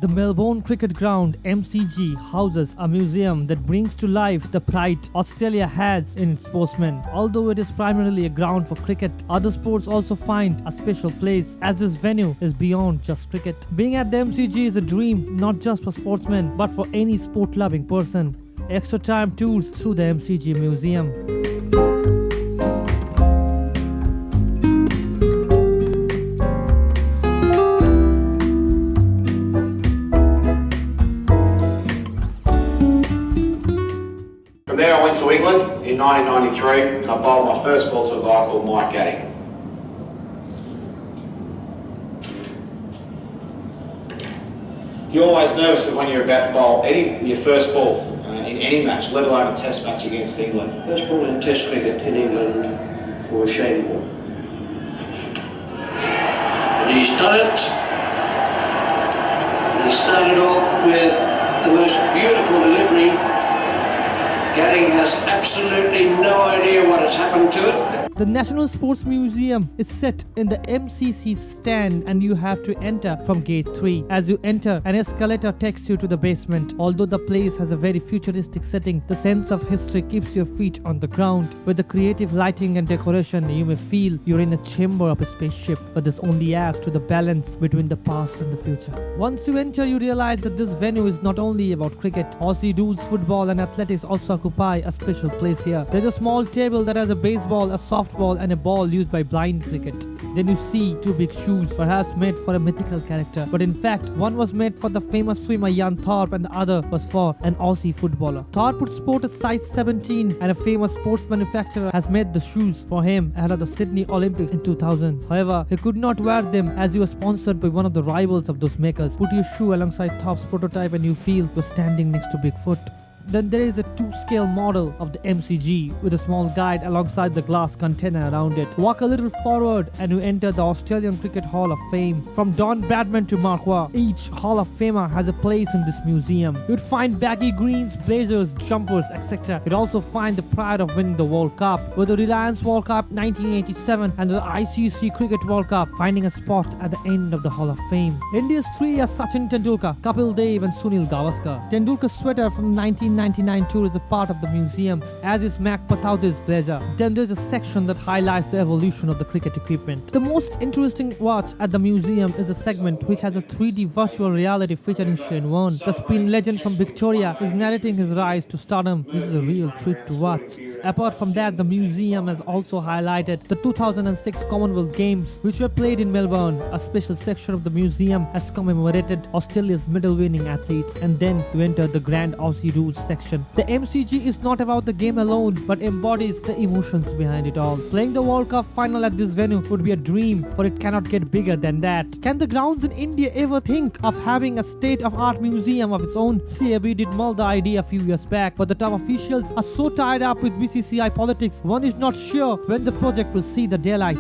The Melbourne Cricket Ground (MCG) houses a museum that brings to life the pride Australia has in its sportsmen. Although it is primarily a ground for cricket, other sports also find a special place as this venue is beyond just cricket. Being at the MCG is a dream not just for sportsmen but for any sport-loving person. XtraTime tours through the MCG Museum. From there I went to England in 1993 and I bowled my first ball to a guy called Mike Gaddy. You're always nervous that when you're about to bowl your first ball in any match, let alone a test match against England. First ball in test cricket in England for Shane Warne. And he's done it. He started off with the most beautiful delivery. Gaddy has absolutely no idea what has happened to it. The National Sports Museum is set in the MCC stand and you have to enter from gate 3. As you enter, an escalator takes you to the basement. Although the place has a very futuristic setting, the sense of history keeps your feet on the ground. With the creative lighting and decoration, you may feel you're in a chamber of a spaceship, but this only adds to the balance between the past and the future. Once you enter, you realize that this venue is not only about cricket. Aussie dudes, football and athletics also occupy a special place here. There's a small table that has a baseball, a softball and a ball used by blind cricket. Then you see two big shoes, perhaps made for a mythical character, but in fact one was made for the famous swimmer Jan Thorpe and the other was for an Aussie footballer. Thorpe would sport a size 17 and a famous sports manufacturer has made the shoes for him ahead of the Sydney Olympics in 2000. However, he could not wear them as he was sponsored by one of the rivals of those makers. Put your shoe alongside Thorpe's prototype and you feel you're standing next to Bigfoot. Then there is a 2-scale model of the MCG with a small guide alongside the glass container around it. Walk a little forward and you enter the Australian Cricket Hall of Fame. From Don Bradman to Mark Waugh, each Hall of Famer has a place in this museum. You'd find baggy greens, blazers, jumpers, etc. You'd also find the pride of winning the World Cup, with the Reliance World Cup 1987 and the ICC Cricket World Cup finding a spot at the end of the Hall of Fame. India's 3 are Sachin Tendulkar, Kapil Dev and Sunil Gavaskar. Tendulkar's sweater from 1999 tour is a part of the museum, as is Mac Pataudi's blazer. Then there's a section that highlights the evolution of the cricket equipment. The most interesting watch at the museum is a segment which has a 3D virtual reality featuring Shane Warne. The spin legend from Victoria is narrating his rise to stardom. This is a real treat to watch. Apart from that, the museum has also highlighted the 2006 Commonwealth Games which were played in Melbourne. A special section of the museum has commemorated Australia's medal-winning athletes, and then you enter the Grand Aussie Rules section. The MCG is not about the game alone but embodies the emotions behind it all. Playing the World Cup final at this venue would be a dream, for it cannot get bigger than that. Can the grounds in India ever think of having a state-of-art museum of its own? CAB did mull the idea a few years back, but the top officials are so tied up with BCCI politics, one is not sure when the project will see the daylight.